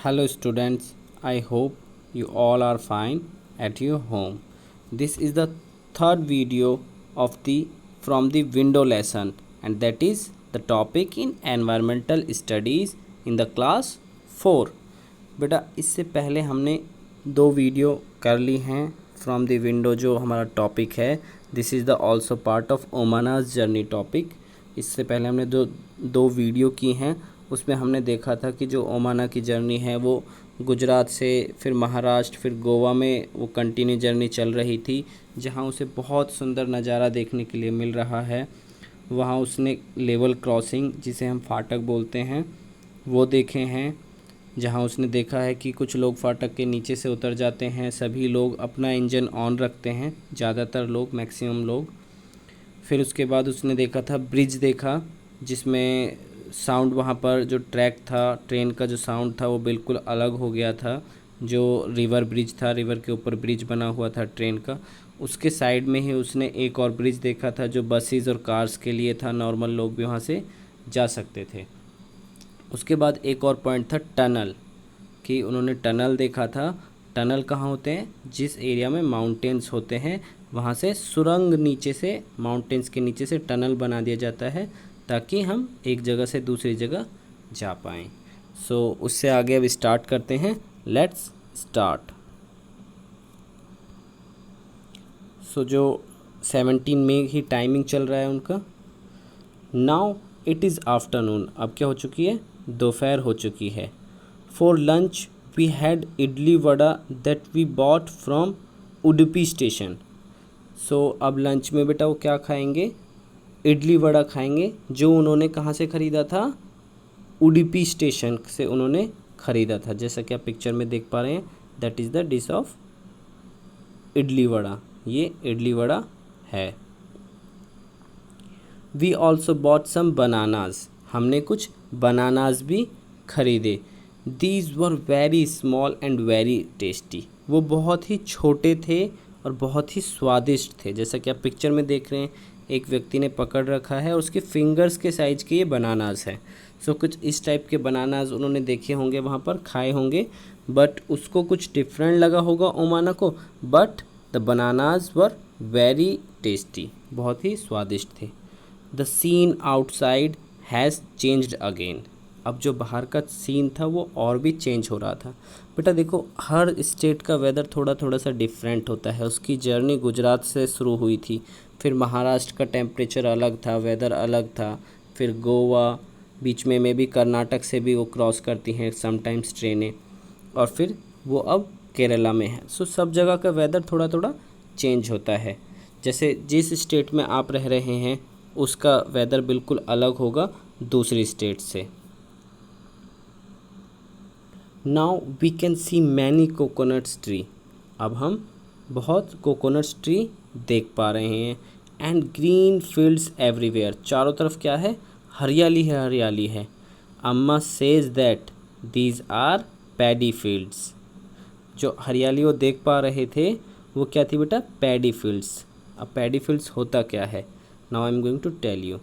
Hello students, I hope you all are fine at your home. This is the third video of the from the window lesson, and that is the topic in environmental studies in the class 4. बेटा इससे पहले हमने दो video कर ली हैं from the window जो हमारा topic है. This is the also part of Omana's journey topic. इससे पहले हमने दो वीडियो की हैं. उसमें हमने देखा था कि जो ओमाना की जर्नी है वो गुजरात से फिर महाराष्ट्र फिर गोवा में वो कंटिन्यू जर्नी चल रही थी, जहाँ उसे बहुत सुंदर नज़ारा देखने के लिए मिल रहा है. वहाँ उसने लेवल क्रॉसिंग जिसे हम फाटक बोलते हैं वो देखे हैं, जहाँ उसने देखा है कि कुछ लोग फाटक के नीचे से उतर जाते हैं. सभी लोग अपना इंजन ऑन रखते हैं, ज़्यादातर लोग, मैक्सिमम लोग. फिर उसके बाद उसने देखा था ब्रिज देखा, जिसमें साउंड वहाँ पर जो ट्रैक था ट्रेन का जो साउंड था वो बिल्कुल अलग हो गया था. जो रिवर ब्रिज था, रिवर के ऊपर ब्रिज बना हुआ था ट्रेन का, उसके साइड में ही उसने एक और ब्रिज देखा था जो बसेस और कार्स के लिए था. नॉर्मल लोग भी वहाँ से जा सकते थे. उसके बाद एक और पॉइंट था टनल, कि उन्होंने टनल देखा था. टनल कहाँ होते हैं? जिस एरिया में माउंटेन्स होते हैं वहाँ से सुरंग नीचे से, माउंटेन्स के नीचे से टनल बना दिया जाता है ताकि हम एक जगह से दूसरी जगह जा पाएँ. उससे आगे अब स्टार्ट करते हैं. Let's start. जो 17 मई ही टाइमिंग चल रहा है उनका. Now it is afternoon. अब क्या हो चुकी है? दोपहर हो चुकी है. For lunch we had idli vada that we bought from Udupi station. अब लंच में बेटा वो क्या खाएंगे? इडली वड़ा खाएंगे, जो उन्होंने कहाँ से ख़रीदा था? उडुपी स्टेशन से उन्होंने ख़रीदा था. जैसा कि आप पिक्चर में देख पा रहे हैं, that is the dish of idli vada. ये इडली वड़ा है. We also bought some bananas. हमने कुछ बनानाज भी खरीदे. These were very small and very tasty. वो बहुत ही छोटे थे और बहुत ही स्वादिष्ट थे. जैसा कि आप पिक्चर में देख रहे हैं, एक व्यक्ति ने पकड़ रखा है और उसके फिंगर्स के साइज़ के ये बनानाज हैं. कुछ इस टाइप के बनानाज उन्होंने देखे होंगे, वहाँ पर खाए होंगे, बट उसको कुछ डिफरेंट लगा होगा ओमाना को. But the bananas were very tasty. बहुत ही स्वादिष्ट थे. The scene outside has changed again. अब जो बाहर का सीन था वो और भी चेंज हो रहा था. बेटा देखो, हर स्टेट का वेदर थोड़ा थोड़ा सा डिफरेंट होता है. उसकी जर्नी गुजरात से शुरू हुई थी, फिर महाराष्ट्र का टेम्परेचर अलग था, वेदर अलग था, फिर गोवा, बीच में भी कर्नाटक से भी वो क्रॉस करती हैं समटाइम्स ट्रेनें, और फिर वो अब केरला में है. सब जगह का वेदर थोड़ा थोड़ा चेंज होता है. जैसे जिस स्टेट में आप रह रहे हैं उसका वेदर बिल्कुल अलग होगा दूसरी स्टेट से. Now we can see many coconuts tree. अब हम बहुत कोकोनट्स ट्री देख पा रहे हैं. And green fields everywhere. चारों तरफ क्या है? हरियाली है, हरियाली है. अम्मा says that these are paddy fields. जो हरियाली वो देख पा रहे थे वो क्या थी बेटा? Paddy fields. अब पैडी फील्ड्स होता क्या है? Now I am going to tell you.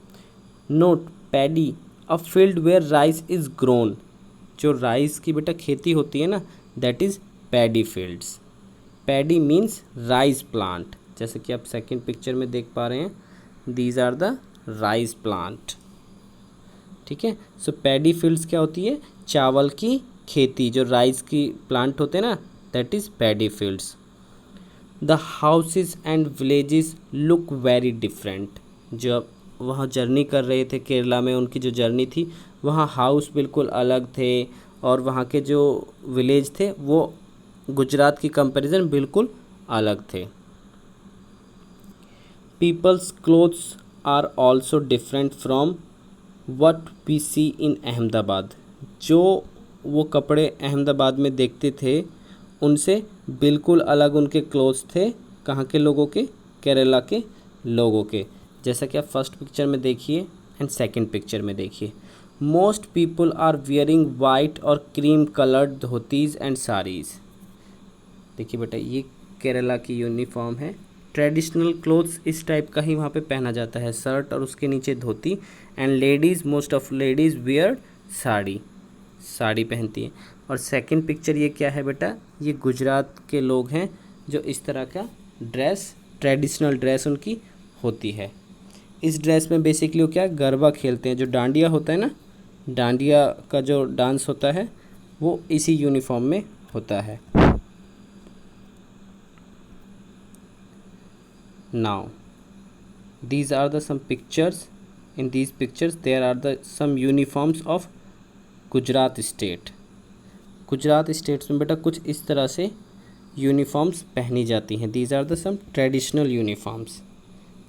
Note paddy, a field where rice is grown. जो राइस की बेटा खेती होती है ना, that is paddy fields. Paddy means rice plant. जैसे कि आप सेकंड पिक्चर में देख पा रहे हैं, these are the rice plant. ठीक है. पैडी फील्ड्स क्या होती है? चावल की खेती. जो राइस की प्लांट होते हैं ना, that is paddy fields. The houses and villages look very different. जब वहाँ जर्नी कर रहे थे केरला में, उनकी जो जर्नी थी, वहाँ हाउस बिल्कुल अलग थे और वहाँ के जो विलेज थे वो गुजरात की कंपैरिजन बिल्कुल अलग थे. People's clothes are also different from what we see in Ahmedabad. जो वो कपड़े अहमदाबाद में देखते थे उनसे बिल्कुल अलग उनके क्लोथ्स थे. कहाँ के लोगों के? केरला के लोगों के. जैसा कि आप फर्स्ट पिक्चर में देखिए एंड सेकंड पिक्चर में देखिए. Most people are wearing white और cream coloured dhotis and saris. देखिए बेटा, ये केरला की यूनिफॉर्म है. ट्रेडिशनल क्लोथ्स इस टाइप का ही वहाँ पे पहना जाता है, शर्ट और उसके नीचे dhoti. And ladies, most of ladies wear sari, sari पहनती है. और सेकंड पिक्चर ये क्या है बेटा, ये गुजरात के लोग हैं जो इस तरह का ड्रेस, ट्रेडिशनल ड्रेस उनकी होती है। इस ड्रेस में बेसिकली वो क्या गरबा खेलते हैं, जो डांडिया होता है ना, डांडिया का जो डांस होता है वो इसी यूनिफॉर्म में होता है। Now these are the some pictures. In these pictures there are the some uniforms of Gujarat state. Gujarat states में बेटा कुछ इस तरह से यूनिफॉर्म्स पहनी जाती हैं। These are the some traditional uniforms.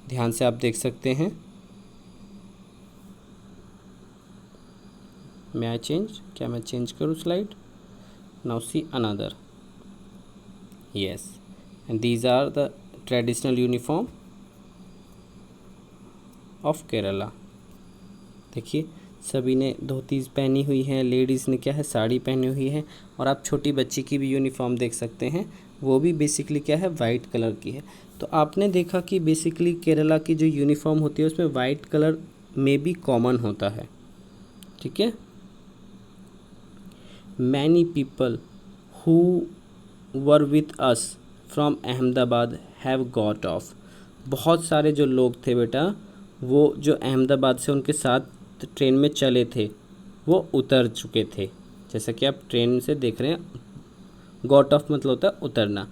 ध्यान से आप देख सकते हैं। मैं आई चेंज, क्या मैं चेंज करूँ slide? Now see another, yes, and these are the traditional uniform of Kerala. देखिए सभी ने धोती पहनी हुई है, लेडीज़ ने क्या है साड़ी पहनी हुई है, और आप छोटी बच्ची की भी यूनिफॉर्म देख सकते हैं, वो भी बेसिकली क्या है वाइट कलर की है। तो आपने देखा कि बेसिकली केरला की जो यूनिफॉर्म होती है उसमें वाइट कलर में भी कॉमन होता है, ठीक है। Many people who were with us from Ahmedabad have got off. बहुत सारे जो लोग थे बेटा वो जो अहमदाबाद से उनके साथ ट्रेन में चले थे वो उतर चुके थे। जैसा कि आप ट्रेन से देख रहे हैं, गॉट ऑफ मतलब होता है उतरना।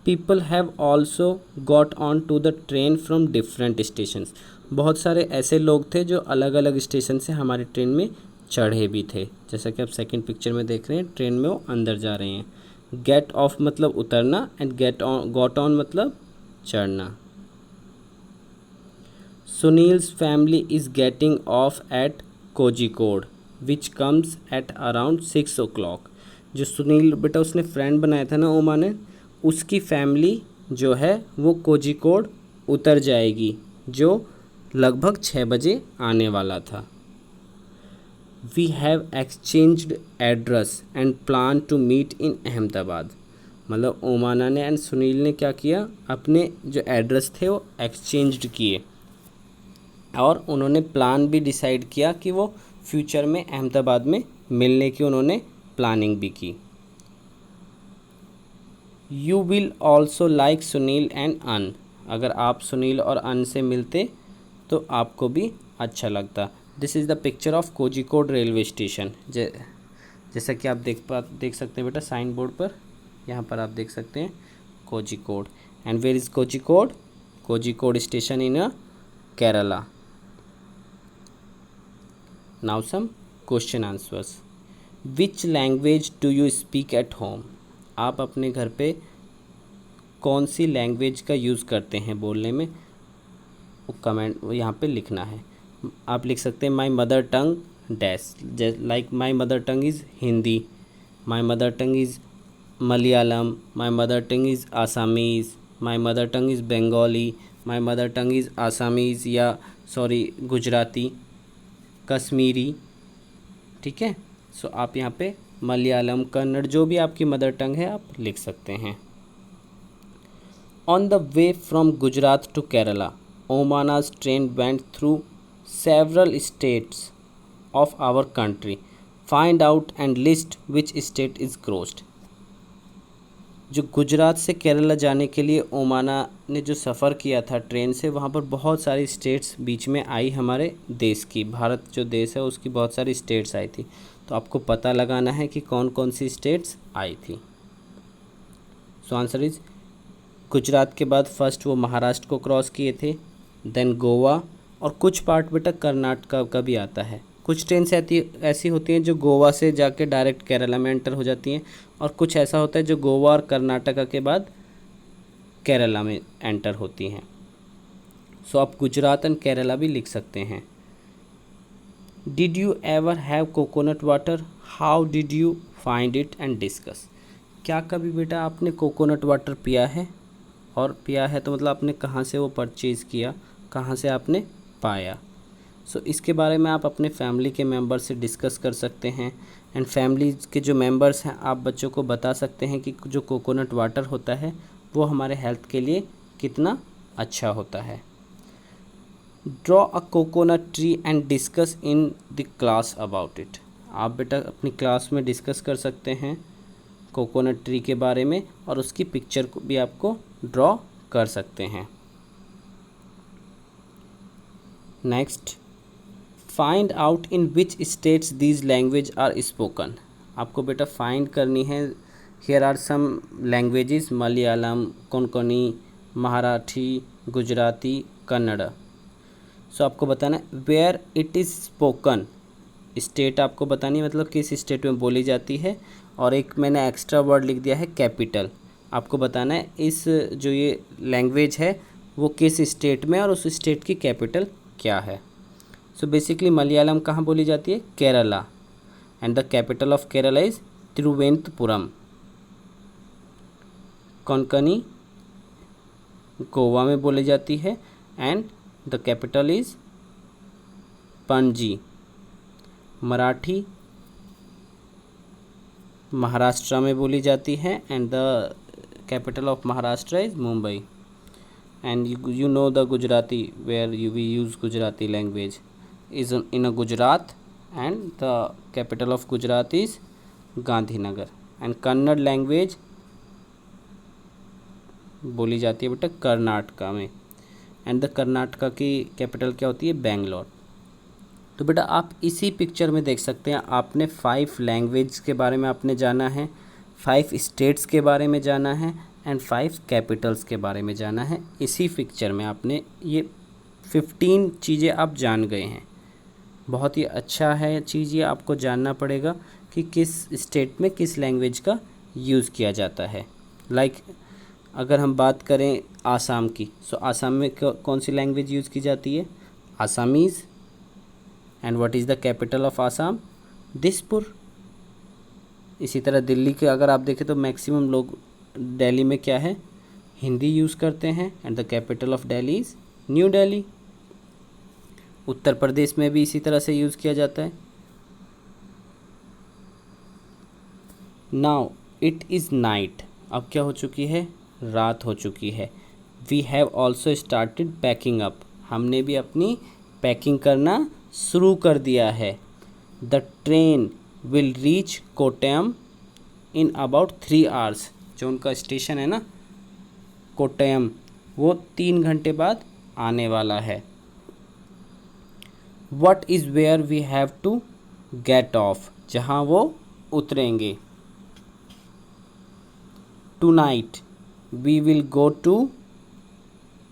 People have also got on to the train from different stations. बहुत सारे ऐसे लोग थे जो अलग अलग स्टेशन से हमारी ट्रेन में चढ़े भी थे। जैसा कि आप सेकंड पिक्चर में देख रहे हैं, ट्रेन में वो अंदर जा रहे हैं। गेट ऑफ मतलब उतरना and get on, got on मतलब चढ़ना। Sunil's family is getting off at Kozhikode which comes at around 6 o'clock। जो सुनील बेटा उसने फ्रेंड बनाया था ना ओमा ने, उसकी फैमिली जो है वो कोझिकोड उतर जाएगी जो लगभग 6 बजे आने वाला था। We have exchanged address and plan to meet in Ahmedabad. मतलब ओमाना ने एंड सुनील ने क्या किया, अपने जो एड्रेस थे वो एक्सचेंज्ड किए और उन्होंने प्लान भी डिसाइड किया कि वो फ्यूचर में अहमदाबाद में मिलने की उन्होंने प्लानिंग भी की। You will also like Sunil and अन। अगर आप सुनील और अन से मिलते तो आपको भी अच्छा लगता। This is the picture of Kozhikode railway station. जैसा कि आप देख सकते हैं बेटा साइन बोर्ड पर, यहाँ पर आप देख सकते हैं Kozhikode. And where is Kozhikode? Kozhikode station in Kerala. Now some question answers. Which language do you speak at home? आप अपने घर पे कौन सी लैंग्वेज का यूज़ करते हैं बोलने में, वो कमेंट यहाँ पे लिखना है। आप लिख सकते हैं my mother tongue dash, like my mother tongue is Hindi, my mother tongue is Malayalam, my mother tongue is Assamese, my mother tongue is Bengali, my mother tongue is Assamese या सॉरी गुजराती, कश्मीरी, ठीक है। सो आप यहाँ पे मलयालम, कन्नड़, जो भी आपकी मदर टंग है आप लिख सकते हैं। On the way from Gujarat to Kerala Omana's train went through several states of our country. Find out and list which state is crossed. जो गुजरात से केरला जाने के लिए ओमाना ने जो सफ़र किया था ट्रेन से, वहाँ पर बहुत सारी स्टेट्स बीच में आई हमारे देश की। भारत जो देश है उसकी बहुत सारी स्टेट्स आई थी, तो आपको पता लगाना है कि कौन कौन सी स्टेट्स आई थी। सो आंसर इज गुजरात के बाद फर्स्ट वो महाराष्ट्र को क्रॉस किए थे, देन गोवा, और कुछ पार्ट बेटा कर्नाटका का भी आता है। कुछ ट्रेन से ऐसी होती हैं जो गोवा से जाके डायरेक्ट केरला में एंटर हो जाती हैं, और कुछ ऐसा होता है जो गोवा और कर्नाटका के बाद केरला में एंटर होती हैं। सो आप गुजरात एंड केरला भी लिख सकते हैं। Did you ever have coconut water? How did you find it and discuss. क्या कभी बेटा आपने कोकोनट वाटर पिया है? और पिया है तो मतलब आपने कहाँ से वो परचेज़ किया, कहाँ से आपने पाया? सो इसके बारे में आप अपने फैमिली के मेंबर से डिस्कस कर सकते हैं, एंड फैमिली के जो मेंबर्स हैं आप बच्चों को बता सकते हैं कि जो कोकोनट वाटर होता है वो हमारे हेल्थ के लिए कितना अच्छा होता है। Draw a coconut tree and discuss in the class about it. आप बेटा अपनी क्लास में डिस्कस कर सकते हैं कोकोनट ट्री के बारे में, और उसकी पिक्चर को भी आपको ड्रॉ कर सकते हैं। Next, find out in which states these language are spoken. आपको बेटा फाइंड करनी है। Here are some languages, Malayalam, Konkani, Marathi, Gujarati, Kannada. So आपको बताना है where it is spoken. State आपको बतानी है, मतलब किस स्टेट में बोली जाती है। और एक मैंने एक्स्ट्रा वर्ड लिख दिया है कैपिटल। आपको बताना है इस जो ये लैंग्वेज है वो किस स्टेट में, और उस स्टेट की कैपिटल क्या है। सो बेसिकली मलयालम कहाँ बोली जाती है? Kerala, and the capital of Kerala is Thiruvananthapuram. Konkani Goa में बोली जाती है, and the capital is Panaji. Marathi Maharashtra में बोली जाती है, and the capital of Maharashtra is Mumbai. And you know the Gujarati, where we use Gujarati language is in a Gujarat, and the capital of Gujarat is Gandhinagar. And Kannada language बोली जाती है बेटा कर्नाटका में, and the Karnataka की कैपिटल क्या होती है? बेंगलोर। तो बेटा आप इसी पिक्चर में देख सकते हैं, आपने 5 लैंग्वेज के बारे में आपने जाना है, 5 स्टेट्स के बारे में जाना है, एंड 5 कैपिटल्स के बारे में जाना है। इसी पिक्चर में आपने ये 15 चीज़ें आप जान गए हैं। बहुत ही अच्छा है चीज़, ये आपको जानना पड़ेगा कि किस स्टेट में किस लैंग्वेज का यूज़ किया जाता है। लाइक अगर हम बात करें आसाम की, सो आसाम में कौन सी लैंग्वेज यूज़ की जाती है? Assamese. And what is the capital of Assam? Dispur. इसी तरह दिल्ली के अगर आप देखें तो मैक्सिमम लोग दिल्ली में क्या है? हिंदी यूज़ करते हैं, and the capital of Delhi is New Delhi. Uttar Pradesh में भी इसी तरह से यूज़ किया जाता है। Now it is night. अब क्या हो चुकी है? रात हो चुकी है। We have also started packing up. हमने भी अपनी पैकिंग करना शुरू कर दिया है। The train will reach Kottayam in about 3 hours। जो उनका स्टेशन है ना कोट्टयम, वो 3 घंटे बाद आने वाला है। What is where we have to get off? जहाँ वो उतरेंगे। Tonight we will go to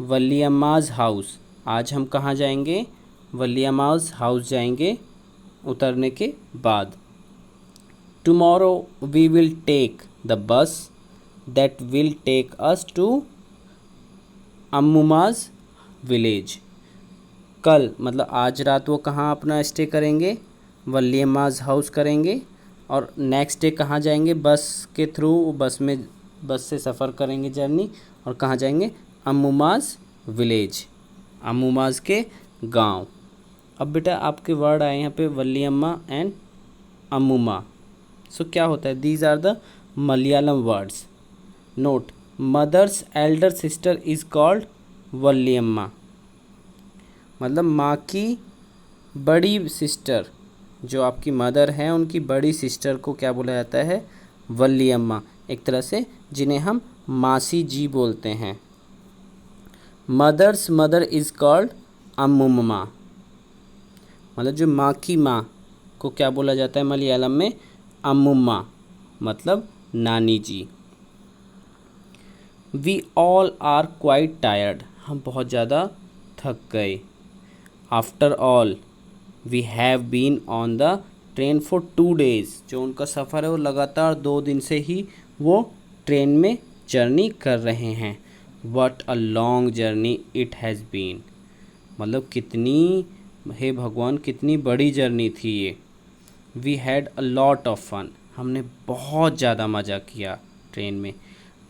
वलियम्मा's house। आज हम कहाँ जाएंगे? वलियम्मा's house जाएंगे उतरने के बाद। Tomorrow we will take the bus that will take us to Ammumma's village. कल मतलब आज रात वो कहाँ अपना स्टे करेंगे? वलियम्माज़ हाउस करेंगे, और नेक्स्ट डे कहाँ जाएंगे? बस के थ्रू, बस से सफ़र करेंगे जर्नी, और कहाँ जाएंगे? अम्मुमाज़ विलेज, अम्मुमाज़ के गांव। अब बेटा आपके वर्ड आए यहाँ पे वलियम्मा एंड अम्मुमा। सो क्या होता है? These are the Malayalam words. Note, mother's elder sister is called valiyamma. मतलब माँ की बड़ी सिस्टर, जो आपकी मदर है उनकी बड़ी सिस्टर को क्या बोला जाता है? वलियम्मा। एक तरह से जिन्हें हम मासी जी बोलते हैं। Mother's mother is called ammumma. मतलब जो माँ की माँ को क्या बोला जाता है मलयालम में? अम्मुम्मा, मतलब नानी जी। We all are quite tired. हम बहुत ज़्यादा थक गए। After all we have been on the train for 2 days। जो उनका सफ़र है वो लगातार 2 दिन से ही वो ट्रेन में जर्नी कर रहे हैं। What a long journey it has been. मतलब कितनी, हे भगवान, कितनी बड़ी जर्नी थी ये। We had a lot of fun. हमने बहुत ज़्यादा मज़ा किया ट्रेन में।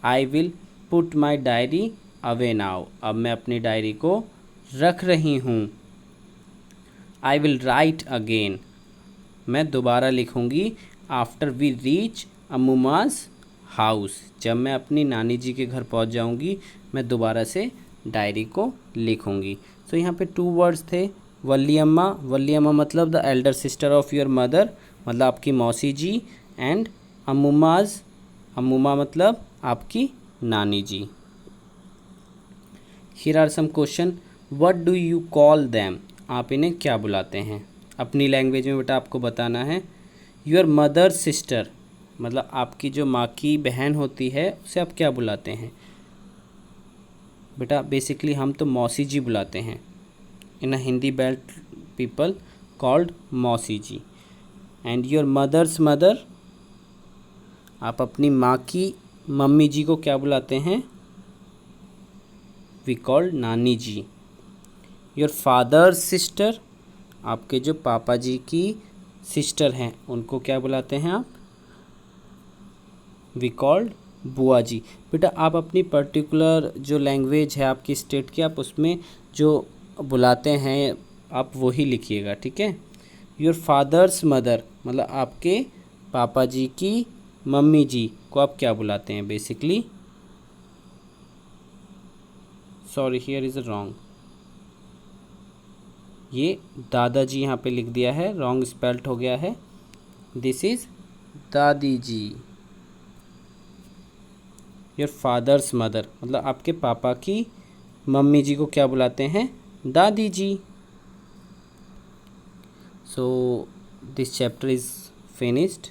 I will put my diary away now. अब मैं अपनी डायरी को रख रही हूँ। I will write again. मैं दोबारा लिखूँगी। After we reach Ammumma's house. जब मैं अपनी नानी जी के घर पहुँच जाऊँगी मैं दोबारा से डायरी को लिखूँगी। तो यहाँ पे 2 वर्ड्स थे। वलियम्मा, वलियम्मा मतलब the Elder sister of your mother. मतलब आपकी मौसी जी, एंड अम्मुमाज, अम्मुमा मतलब आपकी नानी जी। Here are some question, what do you call them, आप इन्हें क्या बुलाते हैं? अपनी लैंग्वेज में बेटा आपको बताना है। योर मदर सिस्टर, मतलब आपकी जो माँ की बहन होती है उसे आप क्या बुलाते हैं? बेटा बेसिकली हम तो मौसी जी बुलाते हैं। इन अ हिंदी बेल्ट पीपल कॉल्ड मौसी जी। एंड योर मदर्स मदर, आप अपनी माँ की मम्मी जी को क्या बुलाते हैं? वी कॉल्ड नानी जी। योर फादर्स सिस्टर, आपके जो पापा जी की सिस्टर हैं उनको क्या बुलाते हैं आप? वी कॉल्ड बुआ जी। बेटा आप अपनी पर्टिकुलर जो लैंग्वेज है आपकी स्टेट की, आप उसमें जो बुलाते हैं आप वही लिखिएगा, ठीक है। योर फादर्स मदर, मतलब आपके पापा जी की मम्मी जी को आप क्या बुलाते हैं? Basically sorry here is wrong, ये दादाजी यहाँ पे लिख दिया है, रॉन्ग स्पेल्ट हो गया है। दिस इज़ दादी जी। योर फादर्स मदर, मतलब आपके पापा की मम्मी जी को क्या बुलाते हैं? दादी जी। So this chapter is finished.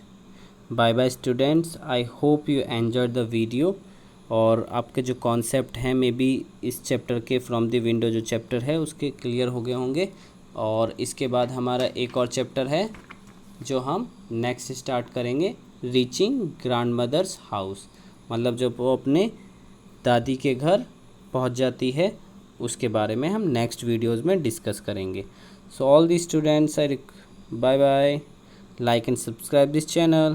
Bye bye students, I hope you enjoyed the video. और आपके जो कॉन्सेप्ट हैं मे बी इस चैप्टर के फ्रॉम द विंडो जो चैप्टर है उसके क्लियर हो गए होंगे। और इसके बाद हमारा एक और चैप्टर है जो हम नेक्स्ट स्टार्ट करेंगे, रीचिंग ग्रैंड मदर्स हाउस, मतलब जब वो अपने दादी के घर पहुंच जाती है उसके बारे में हम नेक्स्ट वीडियोस में डिस्कस करेंगे। So all the students, I bye bye, like and subscribe this channel.